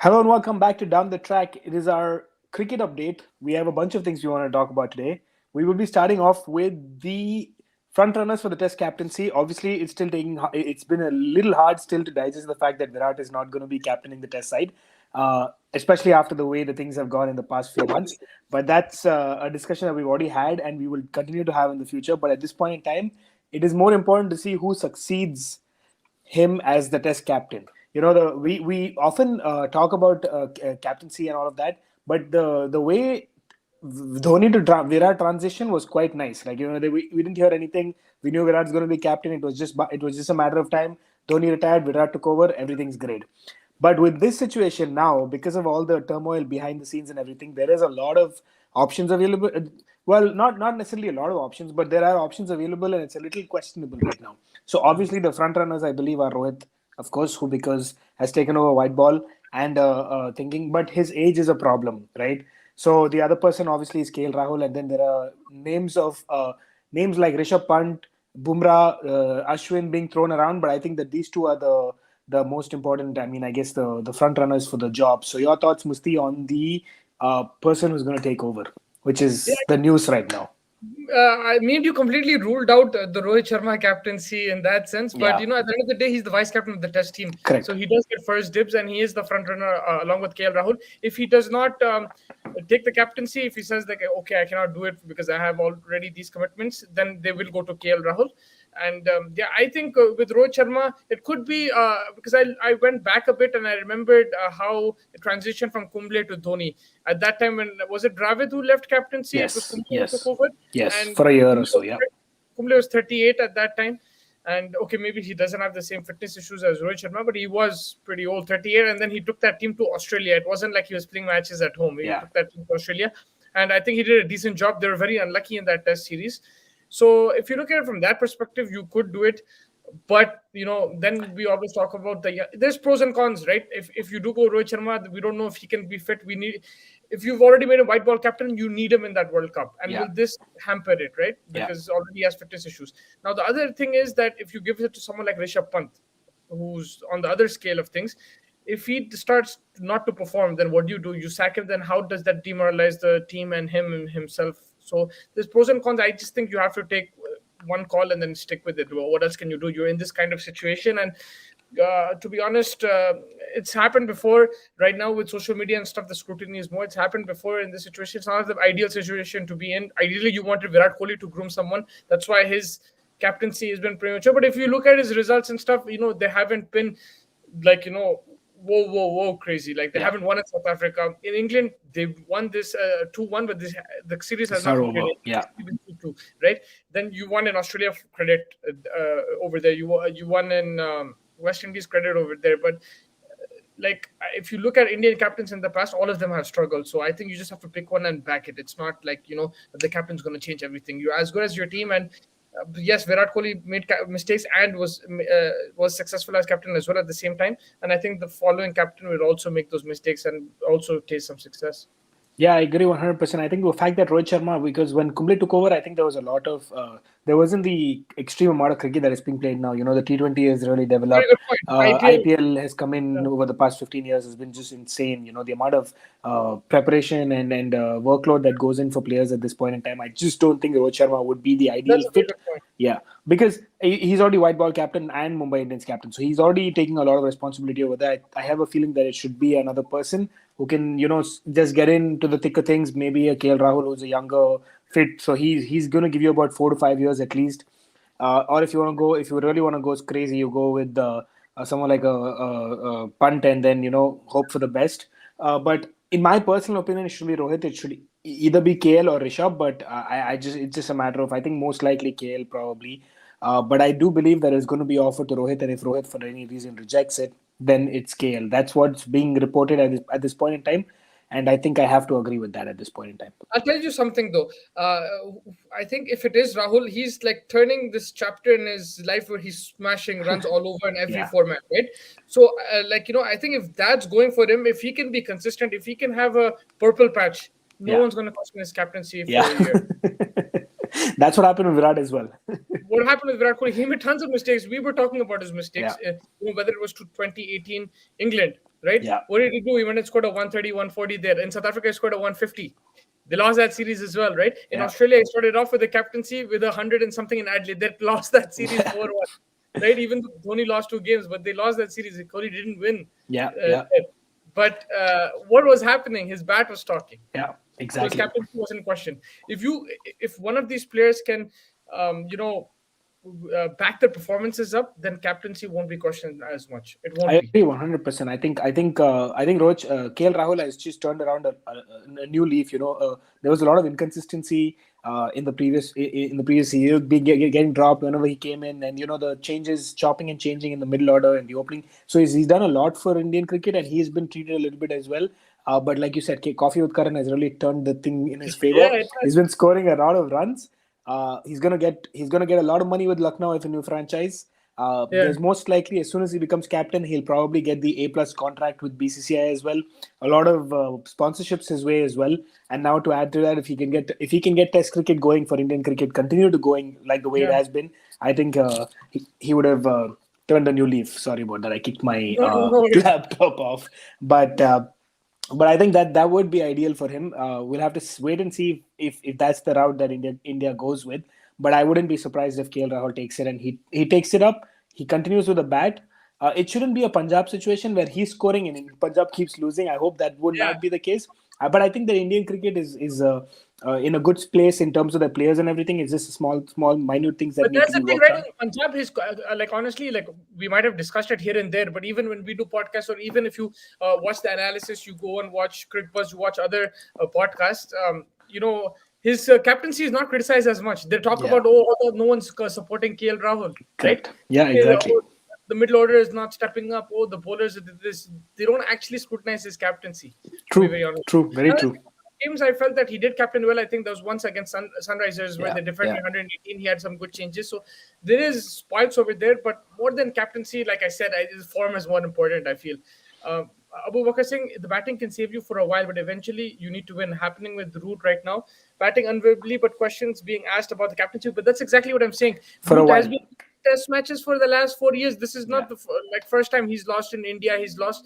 Hello and welcome back to Down the Track. It is our cricket update. We have a bunch of things we want to talk about today. We will be starting off with the front runners for the Test captaincy. Obviously, it's still taking. It's been a little hard still to digest the fact that Virat is not going to be captaining the Test side, especially after the way the things have gone in the past few months. But that's a discussion that we've already had, and we will continue to have in the future. But at this point in time, it is more important to see who succeeds him as the Test captain. You know, we often talk about captaincy and all of that, but the way Dhoni to Virat transition was quite nice. Like, we didn't hear anything. We knew Virat's going to be captain. It was just a matter of time. Dhoni retired, Virat took over. Everything's great. But with this situation now, because of all the turmoil behind the scenes and everything, there is a lot of options available. Well, not necessarily a lot of options, but there are options available, and it's a little questionable right now. So obviously, the front runners, I believe, are Rohit, of course, who because has taken over white ball and thinking, but his age is a problem, right? So the other person obviously is KL Rahul, and then there are names like Rishabh Pant, Bumrah, Ashwin being thrown around, but I think that these two are the most important. I mean, I guess the front runners for the job. So your thoughts, Musti, on the person who's going to take over, which Yeah, is the news right now. I mean, you completely ruled out the Rohit Sharma captaincy in that sense. But Yeah, at the end of the day, he's the vice captain of the Test team, so correct. he does get first dibs, and he is the front runner along with KL Rahul. If he does not take the captaincy, if he says like, okay, I cannot do it because I have already these commitments, then they will go to KL Rahul. And yeah, I think with Rohit Sharma, it could be because I went back a bit and I remembered how it transitioned from Kumble to Dhoni. At that time, when was it Dravid who left captaincy? It was Yes, Kumble who took yes, over, yes. and For a year or so, yeah. Kumble was 38 at that time. And okay, maybe he doesn't have the same fitness issues as Rohit Sharma, but he was pretty old, 38. And then he took that team to Australia. It wasn't like he was playing matches at home. He Yeah. took that team to Australia. And I think he did a decent job. They were very unlucky in that Test series. So if you look at it from that perspective, you could do it. But then we always talk about there's pros and cons, right? If you do go Rohit Sharma, we don't know if he can be fit. We need If you've already made a white ball captain, you need him in that World Cup. And Yeah, will this hamper it, right? yeah. Because already he has fitness issues. Now the other thing is that if you give it to someone like Rishabh Pant, who's on the other scale of things, if he starts not to perform, then what do? You sack him. Then how does that demoralize the team and him and himself? So there's pros and cons. I just think you have to take one call and then stick with it. What else can you do? You're in this kind of situation, and to be honest, it's happened before. Right now with social media and stuff, the scrutiny is more. It's happened before in this situation. It's not the ideal situation to be in. Ideally, you wanted Virat Kohli to groom someone. That's why his captaincy has been premature. But if you look at his results and stuff, they haven't been like whoa crazy. Like they Yeah. haven't won in South Africa. In England, they won this 2-1, but the series has It's not not over. concluded. Yeah. It's even 2-2, right? Then you won in Australia, credit over there. You won in West Indies, credit over there. But like if you look at Indian captains in the past, all of them have struggled. So I think you just have to pick one and back it. It's not like the captain's going to change everything. You're as good as your team, and yes, Virat Kohli made mistakes and was successful as captain as well at the same time. And I think the following captain will also make those mistakes and also taste some success. Yeah, I agree 100%. I think the fact that Rohit Sharma, because when Kumble took over, I think there was a lot of, there wasn't the extreme amount of cricket that is being played now. You know, the T20 has really Very developed. good point. IPL. IPL has come in Yeah. over the past 15 years, has been just insane. You know, the amount of preparation and workload that goes in for players at this point in time. I just don't think Rohit Sharma would be the ideal That's a very fit. good point. Yeah, because he's already white ball captain and Mumbai Indians captain. So he's already taking a lot of responsibility over there. I have a feeling that it should be another person who can, just get into the thick of things. Maybe a KL Rahul who's a younger fit. So he's going to give you about 4 to 5 years at least. Or if you really want to go crazy, you go with someone like a punt and then hope for the best. But in my personal opinion, it should be Rohit. It should either be KL or Rishabh. But I just it's just a matter of I think most likely KL probably. But I do believe that it's going to be offered to Rohit, and if Rohit for any reason rejects it, then it's KL. That's what's being reported at this point in time, and I think I have to agree with that at this point in time. I'll tell you something though. I think if it is Rahul, he's like turning this chapter in his life where he's smashing runs all over in every Yeah, format, right? So, I think if that's going for him, if he can be consistent, if he can have a purple patch, no yeah, one's going to question his captaincy for yeah. a year. That's what happened with Virat as well. What happened with Virat Kohli? He made tons of mistakes. We were talking about his Yeah, mistakes, whether it was to 2018 England. right? Yeah. What did he do? He went and scored a 130, 140 there. In South Africa, he scored a 150. They lost that series as well, right? In Yeah. Australia, he started off with the captaincy with 100 and something in Adelaide. They lost that series 4-1, right? Even though Dhoni lost 2 games, but they lost that series. Kohli didn't win. Yeah. Yeah. But what was happening? His bat was talking. Yeah. So his Exactly. captaincy was in question. If one of these players can, back their performances up, then captaincy won't be questioned as much. It I won't be. agree 100%. I think Roach, KL Rahul has just turned around a new leaf. There was a lot of inconsistency in the previous year, getting dropped whenever he came in, and the changes, chopping and changing in the middle order and the opening. So he's done a lot for Indian cricket, and he's been treated a little bit as well. But like you said, Coffee with Karan has really turned the thing in his favor. Yeah, it He's has. been scoring a lot of runs. He's gonna get a lot of money with Lucknow if a new franchise. Yeah, There's most likely, as soon as he becomes captain, he'll probably get the A plus contract with BCCI as well. A lot of sponsorships his way as well. And now to add to that, if he can get Test cricket going for Indian cricket, continue to going like the way it yeah. has been, I think he would have turned a new leaf. Sorry about that. I kicked my No, no, no worries. laptop off, but I think that would be ideal for him. We'll have to wait and see if that's the route that India goes with. But I wouldn't be surprised if KL Rahul takes it and he takes it up. He continues with the bat. It shouldn't be a Punjab situation where he's scoring and Punjab keeps losing. I hope that would Yeah. not be the case. But I think the Indian cricket is in a good place in terms of the players and everything. It's just small, minute things that But need to that's the be thing, worked right? on. In Punjab, his like honestly, like we might have discussed it here and there, but even when we do podcasts, or even if you watch the analysis, you go and watch Crickbuzz, you watch other podcasts. His captaincy is not criticized as much. They talk Yeah, about, oh, no one's supporting KL Rahul, right? correct. Yeah, Okay, exactly. the middle order is not stepping up. Oh, the bowlers did this. They don't actually scrutinize his captaincy, to be very True, honest. true, very Another true. thing, games I felt that he did captain well. I think there was once against Sunrisers where Yeah, they defended yeah. 118. He had some good changes. So there is spoils over there, but more than captaincy, like I said, form is more important, I feel. Uh, Abu Bakr Singh, the batting can save you for a while, but eventually you need to win. Happening with Root right now, batting unwieldy, but questions being asked about the captaincy. But that's exactly what I'm saying. For a Root has while. been test matches for the last 4 years. This is Yeah, not the first time he's lost in India. He's lost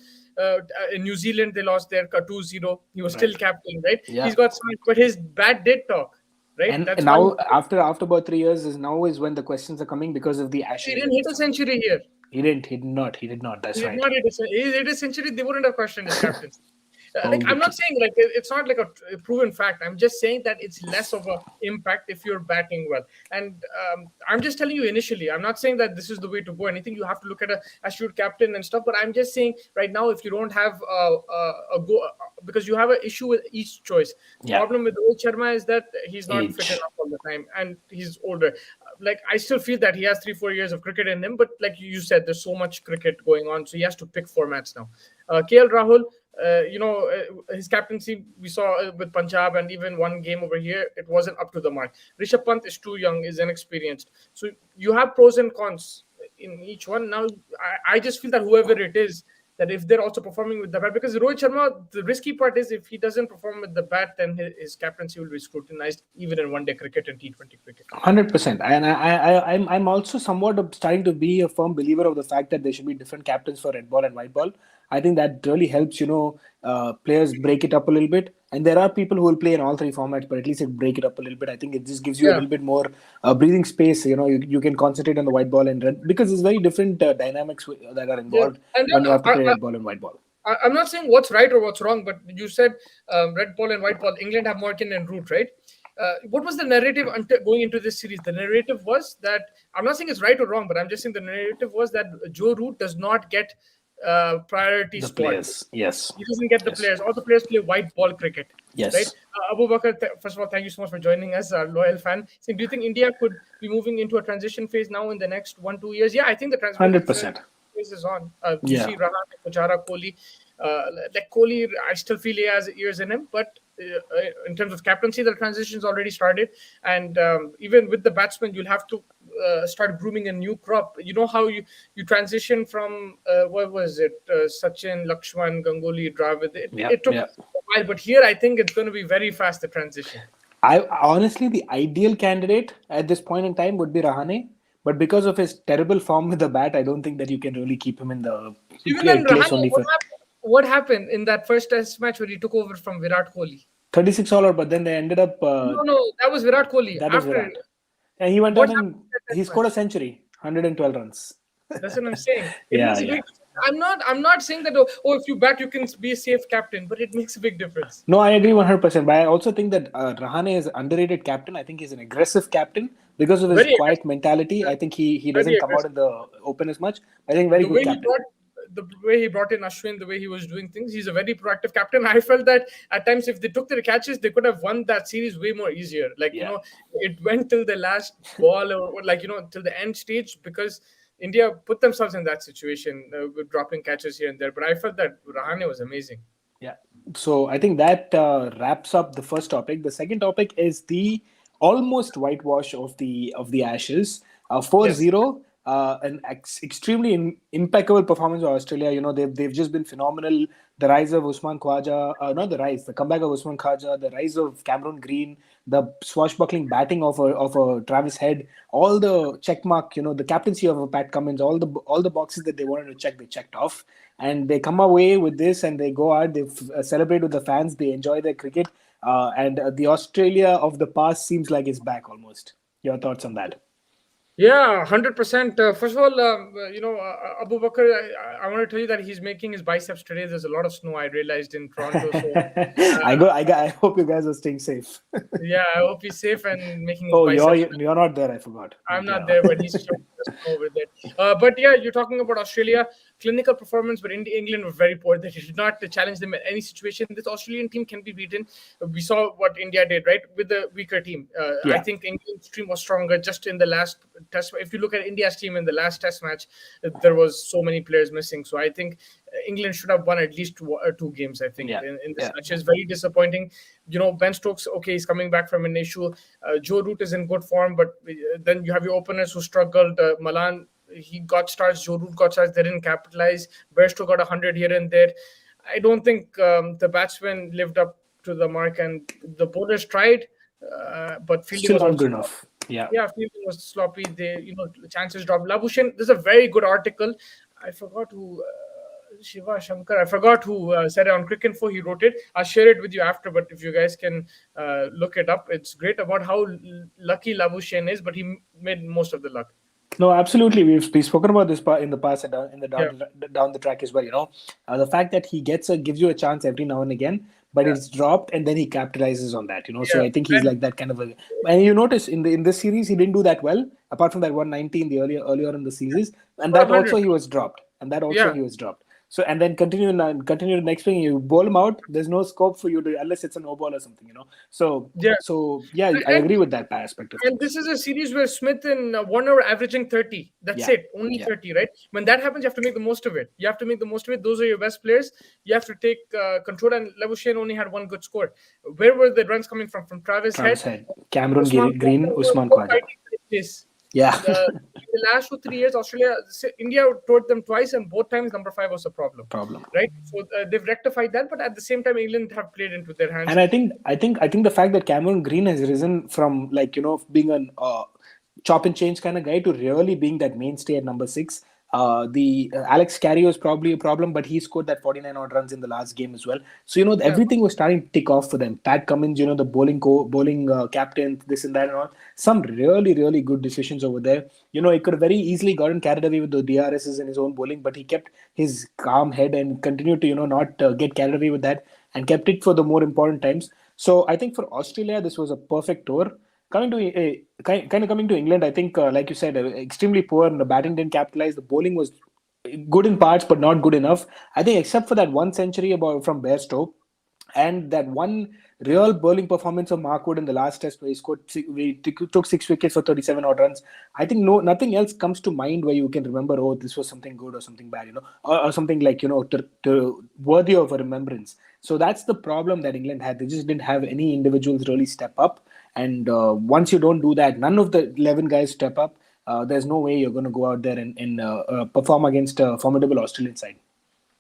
in New Zealand. They lost their 2-0. He was still right. captain, right? Yeah. He's got smashed, but his bat did talk, right? And That's why now, after about 3 years, is when the questions are coming because of the he Ashes didn't and hit the a stuff. century here. He didn't. He did not. He did not. He That's did right. not hit he hit a century. They wouldn't have questioned his captaincy. Like, All the I'm not truth. saying like it's not like a proven fact. I'm just saying that it's less of a impact if you're batting well. And I'm just telling you initially. I'm not saying that this is the way to go. Anything you have to look at a astute captain and stuff. But I'm just saying right now, if you don't have a go, because you have an issue with each choice. The Yeah. problem with Rohit Sharma is that he's not fit Age. enough all the time, and he's older. Like I still feel that he has 3-4 years of cricket in him, but like you said, there's so much cricket going on, so he has to pick formats now. KL Rahul, his captaincy we saw with Punjab, and even one game over here, it wasn't up to the mark. Rishabh Pant is too young, is inexperienced. So you have pros and cons in each one. Now, I just feel that whoever it is, that if they're also performing with the bat, because Rohit Sharma, the risky part is if he doesn't perform with the bat, then his captaincy will be scrutinized even in one day cricket and T20 cricket. 100%. And I'm also somewhat starting to be a firm believer of the fact that there should be different captains for red ball and white ball. I think that really helps, players break it up a little bit. And there are people who will play in all three formats, but at least it break it up a little bit. I think it just gives you a Yeah, little bit more breathing space. You can concentrate on the white ball and red because there's very different dynamics that are yeah. involved And when then you have to play red ball and white ball. I'm not saying what's right or what's wrong, but you said red ball and white ball. England have Morgan and Root, right? What was the narrative going into this series? The narrative was that I'm not saying it's right or wrong, but I'm just saying the narrative was that Joe Root does not get priority The squad. players, yes, He doesn't get the yes, players. All the players play white ball cricket, right? yes, Abu Bakr, first of all, thank you so much for joining us, our loyal fan. So, do you think India could be moving into a transition phase now in the next 1-2 years? Yeah, I think the transition 100%. phase is on. You Yeah, see Rahane, Pujara, Kohli. Like Kohli, I still feel he has years in him, but in terms of captaincy, the transition's already started. And even with the batsmen, you'll have to start grooming a new crop. You know how you transition from what was it, Sachin, Lakshman, Ganguly, Dravid. yeah, It took yeah. a while, but here I think it's going to be very fast, the transition. I honestly, the ideal candidate at this point in time would be Rahane, but because of his terrible form with the bat, I don't think that you can really keep him in the Even then, place Rahane, only what for. happened? What happened in that first test match where he took over from Virat Kohli? 36 all out, but then they ended up. No, no, that was Virat Kohli. That was After Virat. And he went what on happened and in that he test scored a match? century, 112 runs. That's what I'm saying. It Yeah, makes a yeah. big. I'm not saying that. Oh, if you bat, you can be a safe captain, but it makes a big difference. No, I agree 100%. But I also think that Rahane is an underrated captain. I think he's an aggressive captain because of his Very quiet aggressive. mentality. Yeah, I think he very doesn't come out aggressive. in the open as much. I think very the good way he captain. brought the way he brought in Ashwin, the way he was doing things, he's a very proactive captain. I felt that at times if they took their catches, they could have won that series way more easier. Like Yeah. it went till the last ball or like till the end stage because India put themselves in that situation with dropping catches here and there. But I felt that Rahane was amazing. Yeah. So I think that wraps up the first topic. The second topic is the almost whitewash of the Ashes. Yes, 4-0, an extremely impeccable performance of Australia. They've just been phenomenal. The rise of Usman Khwaja, not the rise, the comeback of Usman Khwaja, the rise of Cameron Green, the swashbuckling batting of a Travis Head, all the check mark, the captaincy of a Pat Cummins, all the boxes that they wanted to check, they checked off, and they come away with this, and they go out, they celebrate with the fans, they enjoy their cricket, and the Australia of the past seems like it's back almost. Your thoughts on that? yeah, 100%. First of all, Abu Bakr, I want to tell you that he's making his biceps today. There's a lot of snow, I realized, in Toronto. So, I hope you guys are staying safe. yeah, I hope he's safe and making his Oh, biceps. you're not there. I forgot. I'm But not yeah. there, but he's showing the snow over there. But yeah, you're talking about Australia. Clinical performance, but England were very poor. They did not challenge them in any situation. This Australian team can be beaten. We saw what India did, right, with the weaker team. I Yeah. think England's team was stronger just in the last test. If you look at India's team in the last test match, there was so many players missing. So I think England should have won at least two games. I think Yeah. in this Yeah. match is very disappointing. Ben Stokes, okay, he's coming back from an issue. Joe Root is in good form, but then you have your openers who struggled. Malan, he got starts. Joe Root got starts. They didn't capitalize. Bairstow got 100 here and there. I don't think the batsmen lived up to the mark, and the bowlers tried, but fielding Still was not also good enough. Yeah. yeah, fielding was sloppy. Chances dropped. Labuschagne, there's a very good article. I forgot who. Shiva Shankar. I forgot who said it on Cricket Info. He wrote it. I'll share it with you after. But if you guys can look it up, it's great about how lucky Labuschagne is. But he made most of the luck. No, absolutely. We've spoken about this in the past and in the Yeah, down the track as well. The fact that he gives you a chance every now and again, but yeah, it's dropped and then he capitalizes on that. So yeah. I think he's And like that kind of a. And you notice in this series he didn't do that well, apart from that 190 in the earlier in the series, and scored that 100. also he was dropped, and that also Yeah, he was dropped. So and then continue the next thing, you bowl him out. There's no scope for you to, unless it's a no ball or something. yeah. So yeah, I And agree with that aspect of And this things. is a series where Smith and Warner are averaging 30. That's Yeah, it. Only yeah. 30, right? When that happens, you have to make the most of it. You have to make the most of it. Those are your best players. You have to take control. And Labuschagne only had one good score. Where were the runs coming from? From Travis Travis Head, Head, Cameron Usman Green, Khawaja were Usman both Khwaja. fighting for the place. Yeah. In the last 2 3 years, India toured them twice, and both times number five was a problem, Problem. right? So they've rectified that, but at the same time, England have played into their hands. And I think the fact that Cameron Green has risen from, like, being an chop and change kind of guy to really being that mainstay at number six. The Alex Carey was probably a problem, but he scored that 49 odd runs in the last game as well. So Yeah, everything was starting to tick off for them. Pat Cummins, the bowling captain, this and that and all. Some really really good decisions over there. He could have very easily gotten carried away with the DRSs in his own bowling, but he kept his calm head and continued to not get carried away with that, and kept it for the more important times. So I think for Australia, this was a perfect tour. Coming to England, I think, like you said, extremely poor, and the batting didn't capitalize. The bowling was good in parts, but not good enough. I think, except for that one century from Bairstow, and that one real bowling performance of Mark Wood in the last test where he scored, we took 6 wickets for 37 odd runs. I think nothing else comes to mind where you can remember, oh, this was something good or something bad, or something like, to worthy of a remembrance. So that's the problem that England had. They just didn't have any individuals really step up. And once you don't do that, none of the 11 guys step up. There's no way you're going to go out there and perform against a formidable Australian side.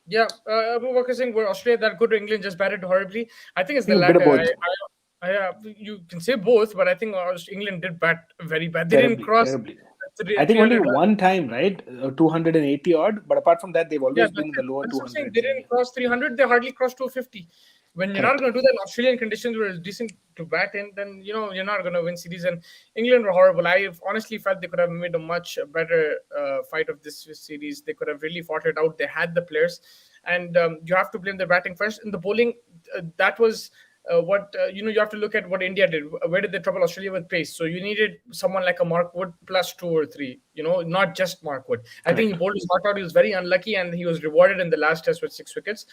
yeah. Abu Bakr Singh, were Australia that good? Or England just batted horribly. I think I it's the think a bit of latter. both. You can say both, but I think England did bat very bad. They didn't Terribly, cross terribly. I think only 300. one time, right? 280 odd. But apart from that, they've Yeah, always been that's in the it. lower But that's what I'm saying. 200s. They Yeah, didn't yeah. cross 300. They hardly crossed 250. When you're not Correct. going to do that, in Australian conditions were decent to bat in, then you're not going to win series. And England were horrible. I honestly felt they could have made a much better fight of this series. They could have really fought it out. They had the players, and you have to blame the batting first. In the bowling, that was. What you have to look at what India did. Where did they trouble Australia with pace? So you needed someone like a Mark Wood plus two or three. Not just Mark Wood. I think he Correct. bowled his heart out. He was very unlucky, and he was rewarded in the last test with 6 wickets.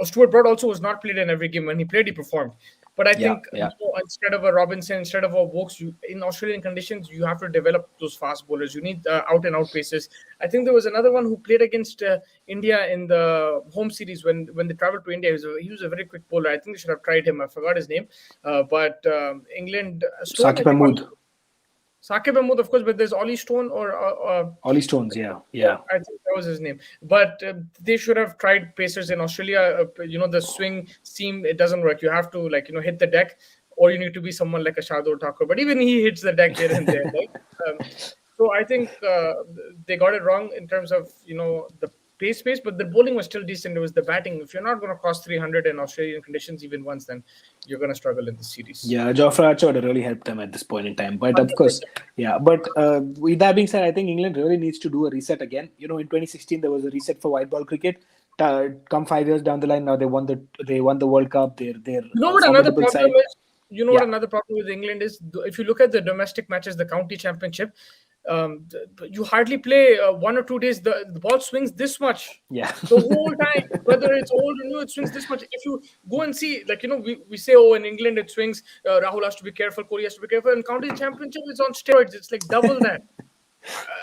Stuart Broad also was not played in every game. When he played, he performed. But I Yeah, think yeah. instead of a Robinson, instead of a Vokes, in Australian conditions, you have to develop those fast bowlers. You need out and out paces. I think there was another one who played against India in the home series when they traveled to India. He was a very quick bowler. I think they should have tried him. I forgot his name. But England, Stone, I Sakib think. Mahmood. Sakib Mahmood, of course, but there's Ollie Stone Ollie Stones. Yeah, yeah, yeah. I think that was his name. But they should have tried pacers in Australia. The swing seam, it doesn't work. You have to hit the deck, or you need to be someone like a Shardul Thakur. But even he hits the deck here and there, right? So I think they got it wrong in terms of the pace, but the bowling was still decent. It was the batting. If you're not going to cross 300 in Australian conditions even once, then you're going to struggle in the series. Yeah, Jofra Archer would have really helped them at this point in time. But of course, 100%. yeah. But with that being said, I think England really needs to do a reset again. In 2016 there was a reset for white ball cricket. Come 5 years down the line, now they won the World Cup. They're You know a what another formidable problem side. is? You know what Yeah, another problem with England is? If you look at the domestic matches, the county championship, you hardly play 1 or 2 days. The ball swings this much yeah. the whole time, whether it's old or new, it swings this much. If you go and see, we say, oh, in England it swings. Rahul has to be careful. Kohli has to be careful. And county championship is on steroids. It's like double that.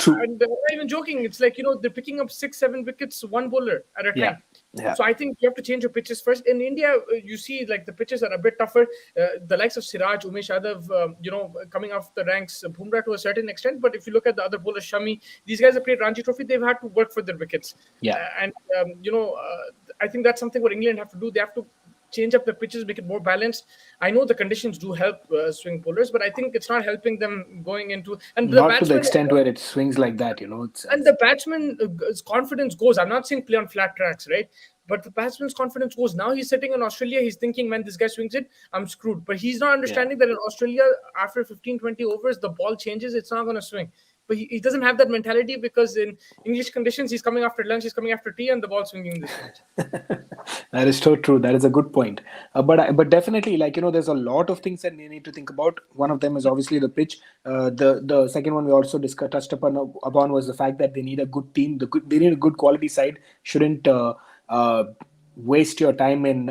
True. And I'm not even joking. It's like they're picking up 6, 7 wickets, one bowler at a Yeah, time. yeah. So I think you have to change your pitches first. In India, you see like the pitches are a bit tougher. The likes of Siraj, Umesh Yadav, coming off the ranks, Bumrah to a certain extent. But if you look at the other bowlers, Shami, these guys have played Ranji Trophy. They've had to work for their wickets, Yeah. and I think that's something what England have to do. They have to change up the pitches, make it more balanced. I know the conditions do help swing bowlers, but I think it's not helping them going into and the Not to the batsmen. extent where it swings like that. And the batsman confidence goes. I'm not saying play on flat tracks, right? But the batsman's confidence goes. Now he's sitting in Australia. He's thinking, man, this guy swings it, I'm screwed. But he's not Yeah. understanding that in Australia, after 15, 20 overs, the ball changes. It's not going to swing. But he doesn't have that mentality because in English conditions, he's coming after lunch, he's coming after tea, and the ball's swinging this much. That is so true. That is a good point. But definitely, there's a lot of things that you need to think about. One of them is obviously the pitch. The second one we also discussed touched upon was the fact that they need a good team. They need a good quality side. Shouldn't uh, waste your time in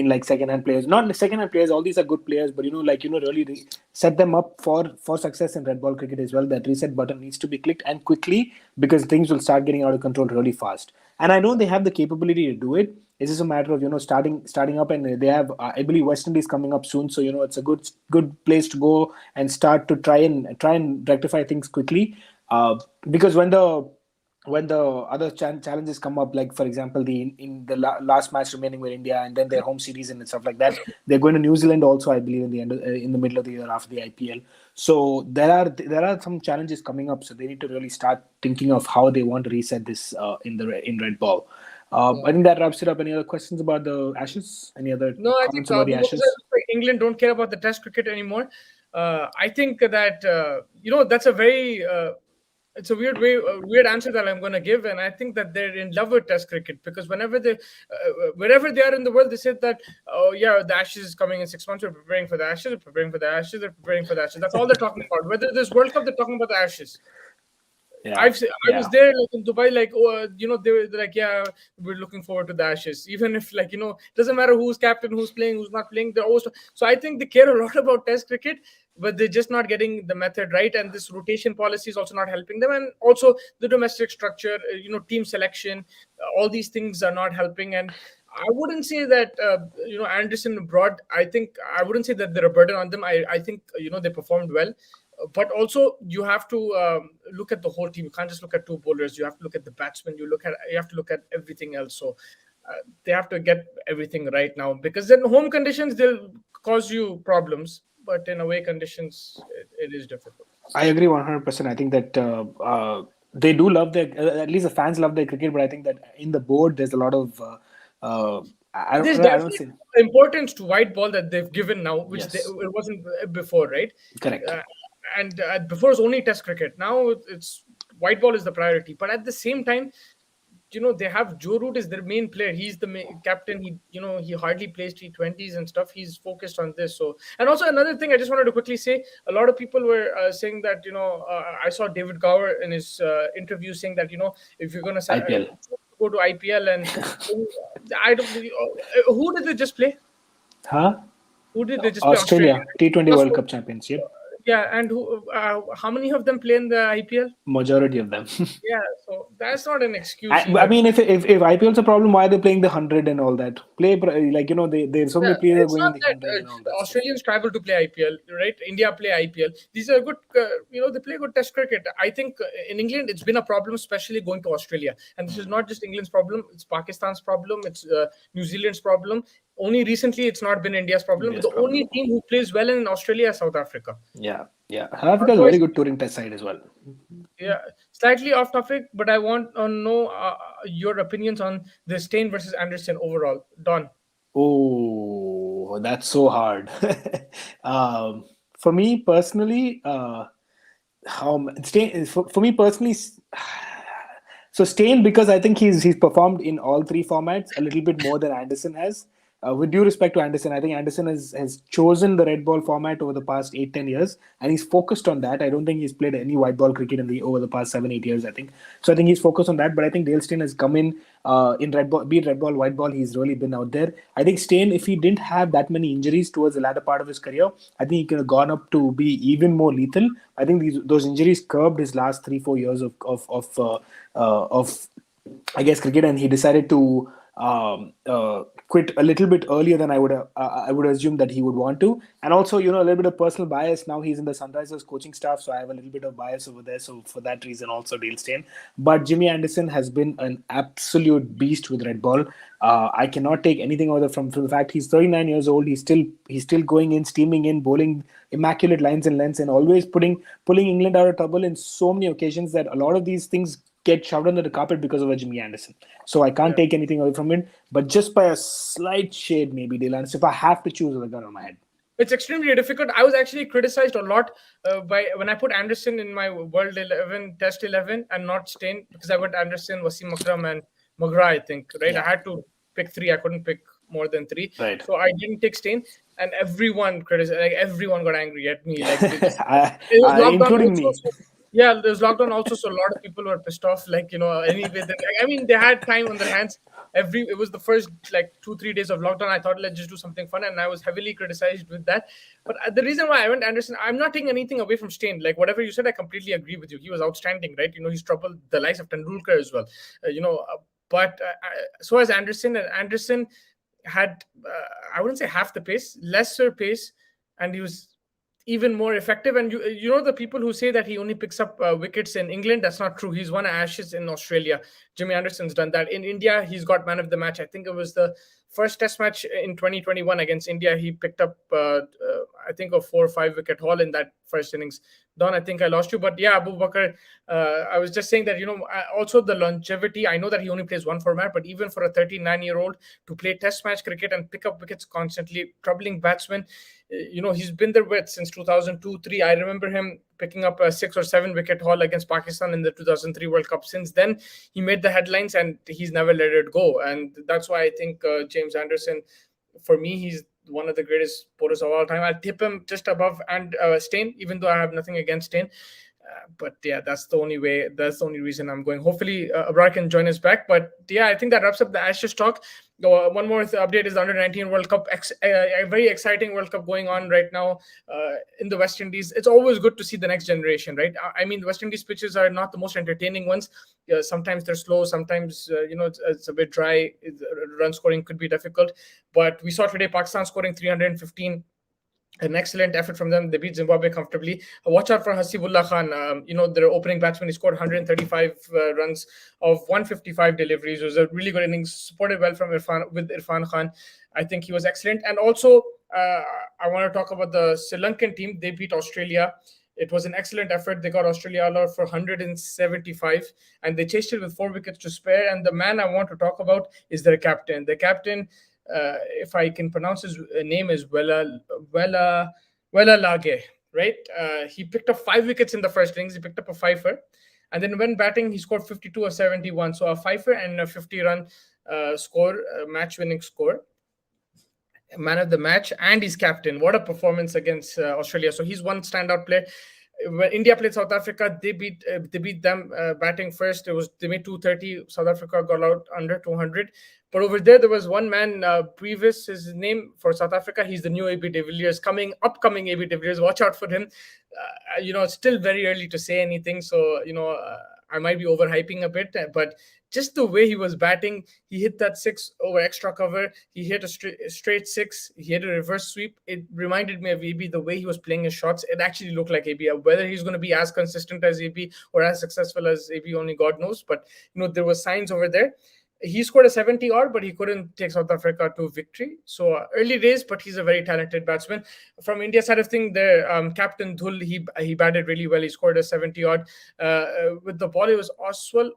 like second hand players. Not second hand players. All these are good players, but really set them up for success in red ball cricket as well. That reset button needs to be clicked and quickly because things will start getting out of control really fast. And I know they have the capability to do it. It's just a matter of starting up, and they have I believe West Indies coming up soon. So it's a good place to go and start to try and rectify things quickly. Because when the other challenges come up, like for example last match remaining with India and then their home series and stuff like that, they're going to New Zealand also, I believe, in the middle of the year after the IPL. So there are some challenges coming up, so they need to really start thinking of how they want to reset this in red ball. I think that wraps it up. Any other questions about the Ashes? Any other No, I think comments about the because Ashes? England don't care about the Test cricket anymore. I think that that's a very it's a weird answer that I'm going to give, and I think that they're in love with Test cricket because wherever they are in the world, they said that, oh yeah, the Ashes is coming in 6 months. We're preparing for the Ashes. We're preparing for the Ashes. They're preparing for the Ashes. That's all they're talking about. Whether there's World Cup, they're talking about the Ashes. Yeah, I was yeah. there like in Dubai, like they're like, yeah, we're looking forward to the Ashes, even if doesn't matter who's captain, who's playing, who's not playing. They're always so I think they care a lot about Test cricket, but they're just not getting the method right, and this rotation policy is also not helping them, and also the domestic structure, team selection, all these things are not helping, and I wouldn't say that Anderson Broad. I wouldn't say that they're a burden on them. I think they performed well, but also you have to look at the whole team. You can't just look at two bowlers. You have to look at the batsmen. You have to look at everything else. So they have to get everything right now because in home conditions they'll cause you problems, but in away conditions it is difficult. I agree 100%. I think that they do love their, at least the fans love their cricket, but I think that in the board there's a lot of, There's I don't definitely see. importance to white ball that they've given now, which Yes, it wasn't before, right? correct. Uh, and before it was only Test cricket. Now it's white ball is the priority. But at the same time, they have Joe Root is their main player. He's the captain. He hardly plays T20s and stuff. He's focused on this. So, and also another thing I just wanted to quickly say, a lot of people were saying that I saw David Gower in his interview saying that if you're gonna IPL, go to IPL and I don't who did they just play? huh? Who did they just play? Australia. Australia T20 Right? World Cup champions. Yep, Yeah, and how many of them play in the IPL? majority of them. Yeah, so that's not an excuse I either. mean, if IPL is a problem, why are they playing the 100 and all that? Like there's so Yeah, many players are it's going not in the that 100 and all that stuff. Australians travel to play IPL, right? India play IPL. These are good, they play good Test cricket. I think in England it's been a problem, especially going to Australia. And this is not just England's problem; it's Pakistan's problem, it's New Zealand's problem. Only recently, it's not been India's problem. But India's the only problem. team who plays well in Australia is South Africa. Yeah, yeah. South Africa is a very Otherwise, good touring test side as well. yeah, slightly off topic, but I want to know your opinions on the Stain versus Anderson overall. Don. Oh, that's so hard. For me personally, for me personally, so Stain, because I think he's performed in all three formats a little bit more than Anderson has. With due respect to Anderson, I think Anderson has chosen the red ball format over the past 8-10 years, and he's focused on that. I don't think he's played any white ball cricket over the past 7-8 years. I think so. I think he's focused on that. But I think Dale Steyn has come in red ball, be it red ball, white ball. He's really been out there. I think Steyn, if he didn't have that many injuries towards the latter part of his career, I think he could have gone up to be even more lethal. I think those injuries curbed his last 3-4 years of I guess cricket, and he decided to quit a little bit earlier than I would assume that he would want to. And also, a little bit of personal bias. Now he's in the Sunrisers coaching staff, so I have a little bit of bias over there. So for that reason, also Dale Steyn. But Jimmy Anderson has been an absolute beast with red ball. I cannot take anything other from the fact he's 39 years old. He's still going in, steaming in, bowling immaculate lines and lengths, and always pulling England out of trouble in so many occasions that a lot of these things get shoved under the carpet because of a Jimmy Anderson. So I can't Yeah. take anything away from it, but just by a slight shade, maybe Dale Anderson. If I have to choose with a gun on my head, It's extremely difficult. I was actually criticized a lot by when I put Anderson in my World 11, Test 11, and not Stain because I went Anderson, Wasim Akram, and Magra. I think right. I yeah, had to pick three. I couldn't pick more than three, right. so I didn't take Stain. And everyone criticized. Like everyone got angry at me. Like it was lockdown Including also. me. So, yeah, there's lockdown also, so a lot of people were pissed off. Like anyway, I mean, they had time on their hands. It was the first like 2-3 days of lockdown. I thought let's just do something fun, and I was heavily criticized with that. But the reason why I went Anderson, I'm not taking anything away from Stain. Like whatever you said, I completely agree with you. He was outstanding, right? He's troubled the likes of Tendulkar as well. But so has Anderson, and Anderson had I wouldn't say half the pace, lesser pace, and he was even more effective. And the people who say that he only picks up wickets in England, that's not true. He's won Ashes in Australia. Jimmy Anderson's done that. In India, he's got man of the match. I think it was the first Test match in 2021 against India. He picked up, I think, a 4 or 5 wicket haul in that first innings. Don, I think I lost you, but yeah, Abu Bakar. I was just saying that also the longevity. I know that he only plays one format, but even for a 39-year-old to play Test match cricket and pick up wickets constantly, troubling batsmen. He's been there with since 2002-3. I remember him picking up a 6 or 7 wicket haul against Pakistan in the 2003 World Cup. Since then, he made the headlines and he's never let it go. And that's why I think James Anderson, for me, he's one of the greatest bowlers of all time. I'll tip him just above and Stain, even though I have nothing against Stain. But yeah, that's the only way. That's the only reason I'm going. Hopefully, Abrar can join us back. But yeah, I think that wraps up the Ashes talk. One more update is the Under-19 World Cup. A very exciting World Cup going on right now in the West Indies. It's always good to see the next generation, right? I mean, the West Indies pitches are not the most entertaining ones. Sometimes they're slow. Sometimes, it's a bit dry. Run scoring could be difficult. But we saw today Pakistan scoring 315. An excellent effort from them. They beat Zimbabwe comfortably. Watch out for Hasibullah Khan. Their opening batsman. He scored 135 runs of 155 deliveries. It was a really good innings, supported well from Irfan Khan. I think he was excellent. And also, I want to talk about the Sri Lankan team. They beat Australia. It was an excellent effort. They got Australia all out for 175, and they chased it with 4 wickets to spare. And the man I want to talk about is their captain. The captain, if I can pronounce his name, is Wella Lage, right? He picked up 5 wickets in the first innings. He picked up a fifer. And then when batting, he scored 52 or 71. So a fifer and a 50-run score, match-winning score. Man of the match, and he's captain. What a performance against Australia. So he's one standout player. When India played South Africa, they beat them batting first. They made 230. South Africa got out under 200. But over there was one man previous his name for South Africa. He's the new AB de Villiers, upcoming AB de Villiers. Watch out for him. It's still very early to say anything. So I might be overhyping a bit, but just the way he was batting, he hit that six over extra cover. He hit a straight six. He hit a reverse sweep. It reminded me of AB, the way he was playing his shots. It actually looked like AB. Whether he's going to be as consistent as AB or as successful as AB, only God knows. But there were signs over there. He scored a 70 odd, but he couldn't take South Africa to victory. So early days, but he's a very talented batsman. From India side of things, their captain Dhul, he batted really well. He scored a 70 odd. With the ball, it was Oswald.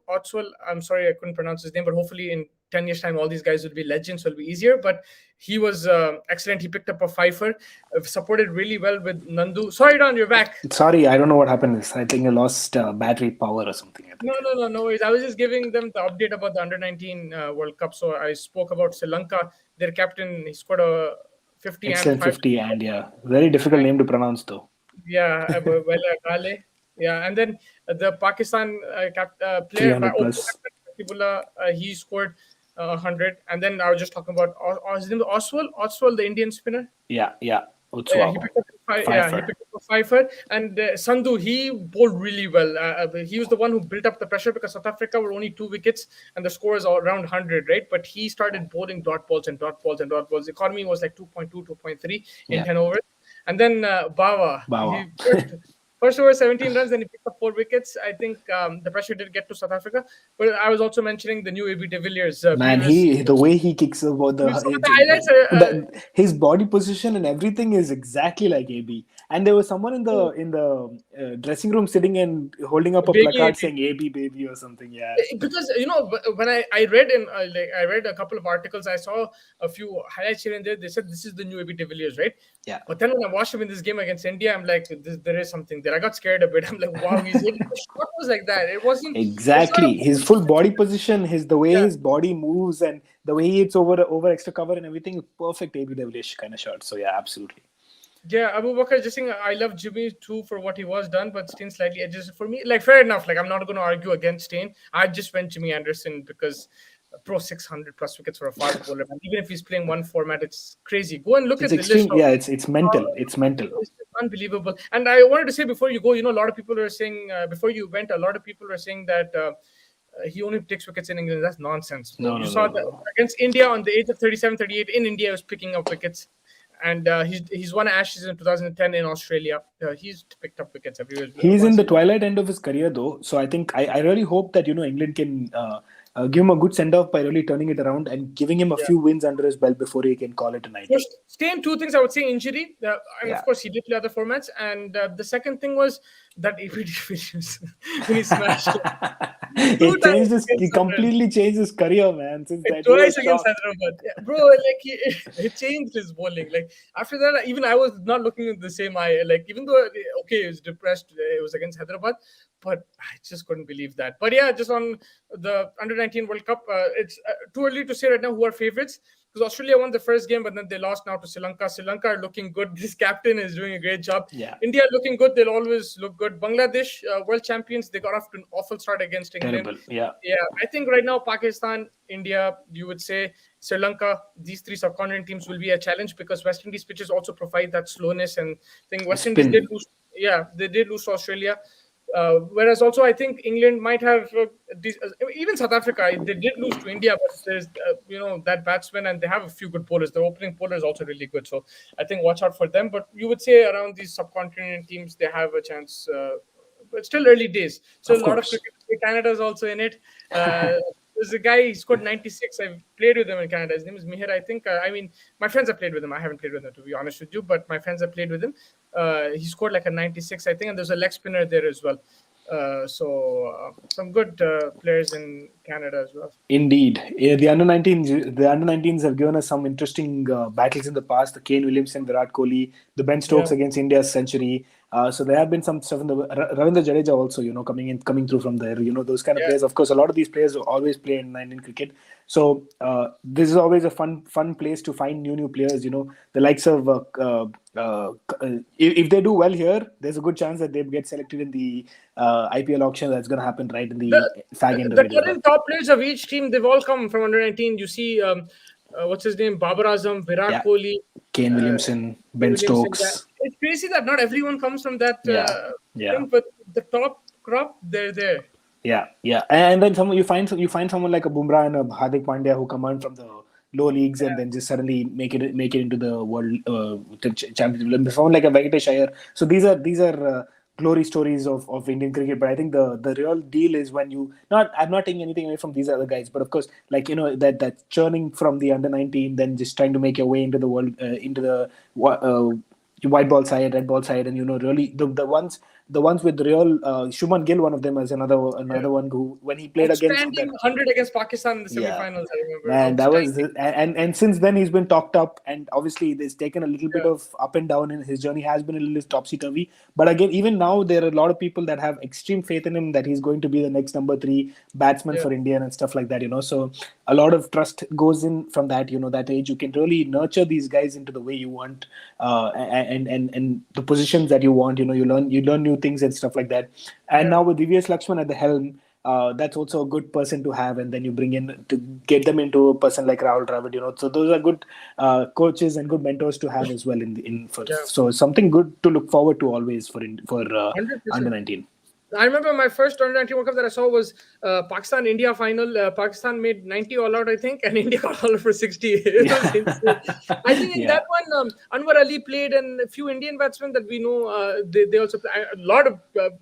I'm sorry, I couldn't pronounce his name, but hopefully in 10 years' time, all these guys will be legends, so it'll be easier. But he was excellent. He picked up a fifer, supported really well with Nandu. Sorry, Don, you're back. Sorry, I don't know what happened. I think I lost battery power or something. No worries. I was just giving them the update about the Under-19 World Cup. So I spoke about Sri Lanka. Their captain, he scored a 50 excellent 50, and very difficult name to pronounce though. Yeah, Gale. Yeah, and then the Pakistan player, he scored 100. And then I was just talking about his name is Oswald, the Indian spinner. Yeah. He picked up a fifer. And Sandhu, he bowled really well. He was the one who built up the pressure because South Africa were only 2 wickets and the score is around 100, right? But he started bowling dot balls. The economy was like 2.2, 2.3 in 10 overs. And then Bawa. First over 17 runs, then he picked up 4 wickets. I think the pressure did get to South Africa. But I was also mentioning the new AB de Villiers. Man, the way he kicks about his body position and everything is exactly like AB. And there was someone in the dressing room sitting and holding up a placard saying "AB baby" or something. Yeah. Because when I read a couple of articles, I saw a few highlights here and there. They said this is the new AB de Villiers, right? Yeah. But then when I watched him in this game against India, I'm like, there is something there. I got scared a bit. I'm like, wow, the shot was like that. It wasn't exactly his full body position, the way his body moves, and the way he hits over extra cover and everything. Perfect AB de Villiers kind of shot. So yeah, absolutely. Yeah, Abu Bakr just saying I love Jimmy too for what he was done, but Stain slightly edges for me. Like fair enough. Like I'm not going to argue against Stain. I just went Jimmy Anderson because 600 plus wickets for a fast bowler. And even if he's playing one format, it's crazy. Go and look at the list. Yeah, it's mental. It's mental. It's unbelievable. And I wanted to say before you go, a lot of people are saying before you went, a lot of people are saying that he only takes wickets in England. That's nonsense. You saw that against India on the age of 37, 38 in India, he was picking up wickets. And he's won Ashes in 2010 in Australia. He's picked up wickets everywhere. He's in the twilight end of his career, though. So I think I really hope that England can give him a good send off by really turning it around and giving him a few wins under his belt before he can call it a night. Same 2 things I would say: injury, and of course he did play other formats. And the second thing was that when he smashed it. He completely changed his career, man. Since that twice against Hyderabad, bro. Like he changed his bowling. Like after that, even I was not looking with the same eye. Like even though he was depressed, it was against Hyderabad, but I just couldn't believe that. But yeah, just on the Under-19 World Cup, it's too early to say right now who are favorites. Because Australia won the first game, but then they lost now to Sri Lanka. Sri Lanka are looking good. This captain is doing a great job. Yeah. India looking good. They'll always look good. Bangladesh, world champions, they got off to an awful start against England. Terrible. Yeah. I think right now Pakistan, India, you would say Sri Lanka, these 3 subcontinent teams will be a challenge because West Indies pitches also provide that slowness. And I think West Indies did lose. Yeah, they did lose to Australia. Whereas also I think England might have even South Africa, they did lose to India, but there's that batsman and they have a few good bowlers. The opening bowler is also really good, so I think watch out for them. But you would say around these subcontinent teams they have a chance, but still early days. So a lot of cricket. Canada is also in it. There's a guy, he scored 96. I've played with him in Canada. His name is Mihir, I think. My friends have played with him. I haven't played with him, to be honest with you, but my friends have played with him. He scored like a 96, I think, and there's a leg spinner there as well. Some good players in Canada as well. Indeed, the under 19s have given us some interesting battles in the past. The Kane Williamson, Virat Kohli, the Ben Stokes Yeah, against India's century. So there have been some stuff in the Ravindra Jadeja also, coming through from there. Those kind of yeah, players. Of course, a lot of these players always play in Indian cricket. So this is always a fun place to find new players. The likes of if they do well here, there's a good chance that they get selected in the IPL auction that's going to happen right in the the fag end of the it as well. current top players of each team, they've all come from under 19. You see, what's his name, Babar Azam, Virat Yeah. Kohli, Kane uh, Williamson, Kane Ben Williamson. Yeah, Stokes. it's crazy that not everyone comes from that Yeah, yeah, thing, but the top crop, they're there. yeah. And then you find someone like a Bumrah and a Hardik Pandya who come on from the low leagues and Yeah, then just suddenly make it into the world championship. Someone like a Venkatesh Iyer. So these are glory stories of Indian cricket. But I think the real deal is when you not I'm not taking anything away from these other guys, but of course, like that churning from the under 19, then just trying to make your way into the world into the white ball side, red ball side, and really the ones with real Shuman Gill, one of them is yeah. another one who when he played against Outstanding that. 100 against Pakistan in the Yeah, semi-finals. I remember. man, that was Outstanding. and since then he's been talked up, and obviously it's taken a little bit Yeah, of up and down in his journey. Has been a little topsy turvy, but again, even now there are a lot of people that have extreme faith in him that he's going to be the next number three batsman yeah, for India and stuff like that. So a lot of trust goes in from that. That age you can really nurture these guys into the way you want, and the positions that you want. You learn new things and stuff like that. And yeah. now with Divyesh Lakshman at the helm, that's also a good person to have, and then you bring in to get them into a person like Rahul Dravid. So those are good coaches and good mentors to have as well in for Yeah, so something good to look forward to always for under 100%. 19. I remember my first under 19 World Cup that I saw was Pakistan India final. Pakistan made 90 all out, I think, and India got all out for 60. It was insane. I think in Yeah, that one, Anwar Ali played, and a few Indian batsmen that we know, they also play. A lot of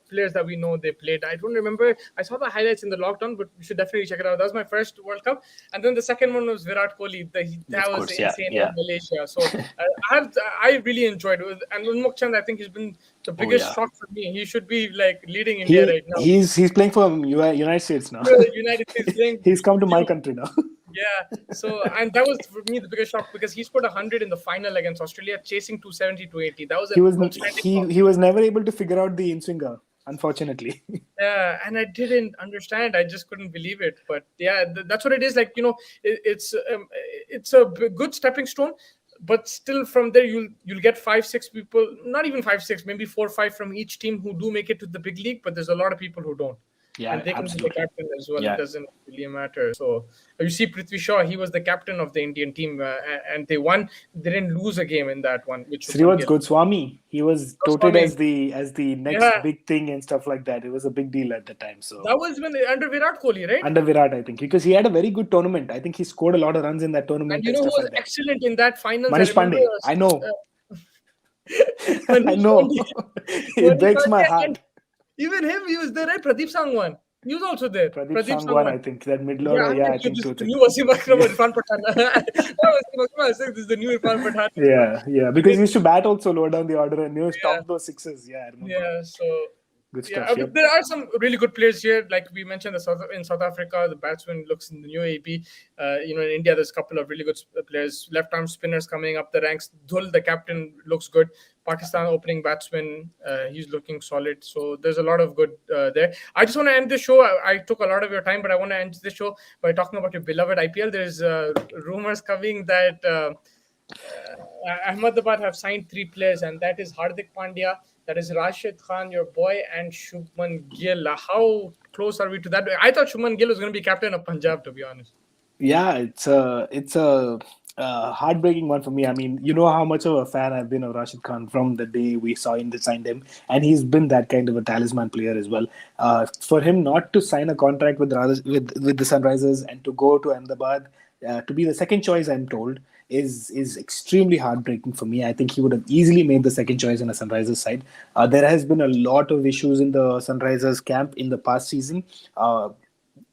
players that we know they played. I don't remember. I saw the highlights in the lockdown, but you should definitely check it out. That was my first World Cup, and then the second one was Virat Kohli. That of was course. Yeah, insane in yeah. Malaysia. So I really enjoyed it. And Unmuk Chand, I think he's been the Oh biggest yeah. shock for me. He should be like leading India He right now. he's playing for United States now. The United States playing He's come to my new. country now. Yeah. So, and that was for me the biggest shock because he scored 100 in the final against Australia, chasing 270 to 80. That was He an was outstanding he call. he was never able to figure out the in swinger, unfortunately. Yeah, and I didn't understand. I just couldn't believe it. But yeah, that's what it is. Like it's a good stepping stone. But still, from there, you'll get 5, 6 people, not even 5, 6, maybe 4, 5 from each team who do make it to the big league. But there's a lot of people who don't, and Yeah, they can be the absolutely. captain as well. It Yeah. doesn't really matter. So you see, Prithvi Shaw, he was the captain of the Indian team, and they won. They didn't lose a game in that one, which Shubman Srivat Gill. Goswami, he was touted Swami. as the next Yeah, big thing and stuff like that. It was a big deal at the time. So that was when under Virat Kohli, right? under Virat, I think, because he had a very good tournament. I think he scored a lot of runs in that And tournament you and know who stuff was like that. excellent in that finals? I Manish remember Pandey, I know, I Manish know. Pandey. It Manish breaks my Pandey, and heart. even him, he was there, right? Pradeep Sangwan. He was also there. Pradeep Pradeep Sangwan, Sangwan. I think that middle Yeah, order. I'm Yeah, like, I think this so is the too. new Wasim Akram or Yeah, Irfan Pathan. Wasim Akram, I said, this is the new Irfan Pathan as well. yeah, because he used to bat also lower down the order and Yeah, stop those sixes. Yeah, I remember. yeah. So Good yeah, stuff. but Yep. there are some really good players here. Like we mentioned, in South Africa, the batsman looks in the new AP. In India, there's a couple of really good players. Left arm spinners coming up the ranks. Dhul, the captain, looks good. Pakistan opening batsman, he's looking solid. So there's a lot of good there. I just want to end the show. I took a lot of your time, but I want to end the show by talking about your beloved IPL. There's rumors coming that Ahmedabad have signed 3 players, and that is Hardik Pandya, that is Rashid Khan, your boy, and Shubman Gill. How close are we to that? I thought Shubman Gill was going to be captain of Punjab, to be honest. Yeah, it's a heartbreaking one for me. I mean, you know how much of a fan I've been of Rashid Khan from the day we saw him signed him, and he's been that kind of a talisman player as well. For him not to sign a contract with the Sunrisers and to go to Ahmedabad to be the second choice, I'm told, is extremely heartbreaking for me. I think he would have easily made the second choice on a Sunrisers side. There has been a lot of issues in the Sunrisers camp in the past season.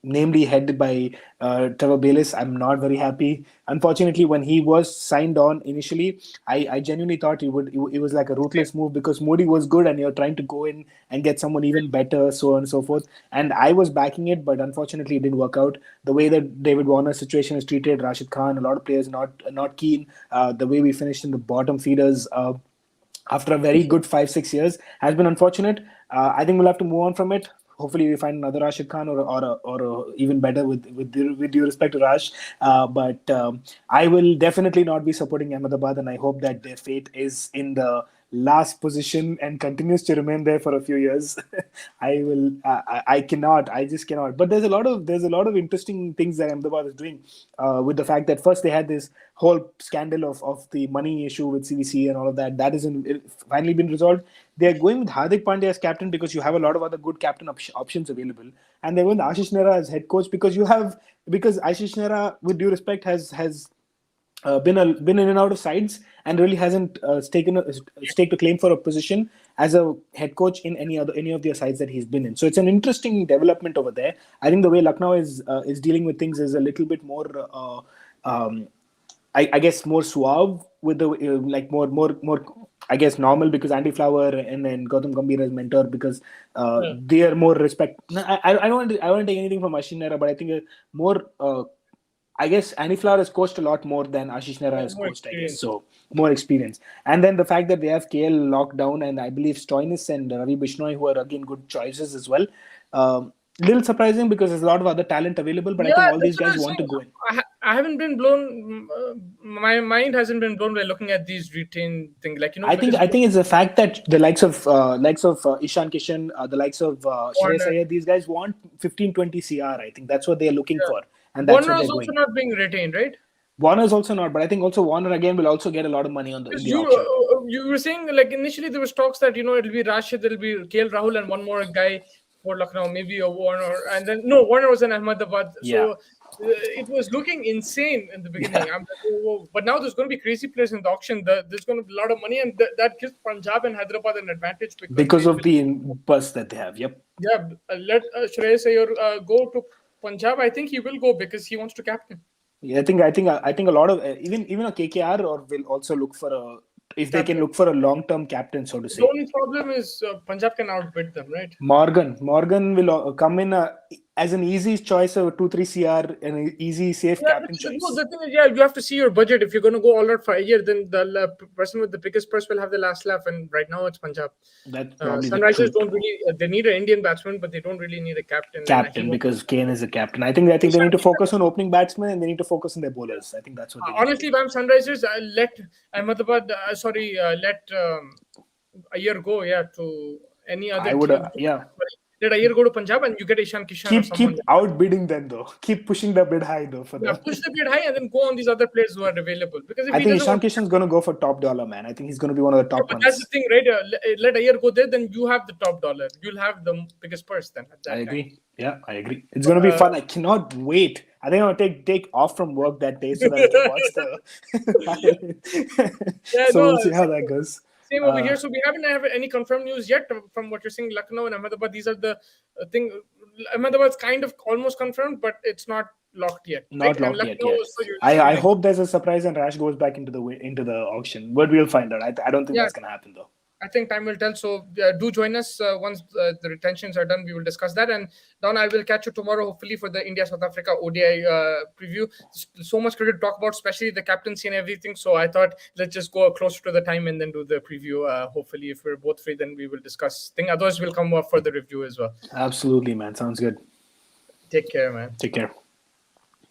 namely headed by Trevor Bayliss. I'm not very happy. Unfortunately, when he was signed on initially, I genuinely thought it was like a Same. ruthless move because Modi was good and you're trying to go in and get someone even better, so on and so forth. And I was backing it, but unfortunately, it didn't work out. The way that David Warner's situation is treated, Rashid Khan, a lot of players not keen. The way we finished in the bottom feeders. After a very good 5 6 years has been unfortunate. I think we'll have to move on from it. Hopefully, we find another Rashid Khan or even better with due respect to Raj. But I will definitely not be supporting Ahmedabad, and I hope that their fate is in the last position and continues to remain there for a few years. I will. I cannot. I just cannot. But there's a lot of interesting things that Ahmedabad is doing. With the fact that first they had this whole scandal of the money issue with CVC and all of that. That has finally been resolved. They're going with Hardik Pandya as captain because you have a lot of other good captain options available, and they're going with Ashish Nehra as head coach because Ashish Nehra, with due respect, has been in and out of sides and really hasn't staked a claim for a position as a head coach in any of the sides that he's been in. So it's an interesting development over there. I think the way Lucknow is dealing with things is a little bit more. I guess more suave with the like more I guess normal because Andy Flower and then Gautam Gambhir as mentor because Yeah. they are more respect. No, I don't want to take anything from Ashin Nehra, but I think more. I guess Andy Flower has coached a lot more than Ashish Nehra Yeah, has more coached, I guess. experience. So more experience. And then the fact that they have KL locked down and I believe Stoinis and Ravi Bishnoi, who are again good choices as well. Little surprising because there's a lot of other talent available, but I Yeah, think all these that's what I guys was want to saying. go in. I haven't been blown. My mind hasn't been blown by looking at these retained things, like I think because I think it's the fact that the likes of Ishan Kishan, the likes of Shreyas Warner, Iyer, these guys want 15-20 CR. I think that's what they're looking yeah. for, and that's Warner what they're is also going. not being retained, right? Warner's also not, but I think also Warner again will also get a lot of money on in Because the auction. you were saying like initially there was talks that it'll be Rashid, it'll be KL Rahul, and one more guy for Lucknow, maybe a Warner, and then no, Warner was in Ahmedabad, Yeah, so it was looking insane in the beginning. yeah. I'm like, whoa, whoa. But now there's going to be crazy players in the auction. There's going to be a lot of money, and that gives Punjab and Hyderabad an advantage because Because they of will. the bus that they have. Yep. Yeah, let Shreyas Iyer go to Punjab. I think he will go because he wants to captain. Yeah, I think a lot of even a KKR or will also look for a if they can Captain. look for a long-term captain, so to The say. only problem is Punjab can outbid them, right? Morgan will come in as an easy choice of 2 3 CR and an easy safe Yeah, captain because, no, choice. the thing is, yeah, you have to see your budget. If you're going to go all out for a year, then the person with the biggest purse will have the last laugh. And right now, it's Punjab. That's probably the Sunrisers truth. don't really. They need an Indian batsman, but they don't really need a captain. And he Captain won't. because Kane is a captain. I think they Ishan need to Kishan. focus on opening batsmen and they need to focus on their bowlers. I think that's what they need to do. Honestly, if I'm Sunrisers, I'll let Ahmedabad. Sorry, let a year go. Yeah, to any I other would team. yeah. Sorry, let a year go to Punjab, and you get Ishan Kishan or Keep someone. outbidding them though. Keep pushing the bid high though for Yeah, them. push the bid high and then go on these other players who are available. Because if I he think doesn't Ishan want. Kishan's going to go for top dollar, man. I think he's going to be one of the Yeah, top but that's the ones. thing, right? Let Ayer go there, then you have the top dollar. You'll have the biggest purse then at I that time. agree. Yeah, I agree. It's going to be Uh, fun. I cannot wait. I think I'll take off from work that day so that I can watch the. yeah, So no, we'll see how that goes. same over here. So we haven't have any confirmed news yet from what you're saying. Lucknow and Ahmedabad, these are the thing. Ahmedabad's kind of almost confirmed, but it's not locked yet, right? Not And locked yet. Lucknow, Yet. so you're I assuming. hope there's a surprise and Rash goes back into the auction, but we'll find out. I don't think Yeah, that's going to happen though. I think time will tell. So do join us once the retentions are done. We will discuss that. And Don, I will catch you tomorrow, hopefully, for the India South Africa ODI preview. So much cricket to talk about, especially the captaincy and everything. So I thought let's just go closer to the time and then do the preview. Hopefully, if we're both free, then we will discuss thing. Otherwise, we'll come up for the review as well. Absolutely, man. Sounds good. Take care, man. Take care.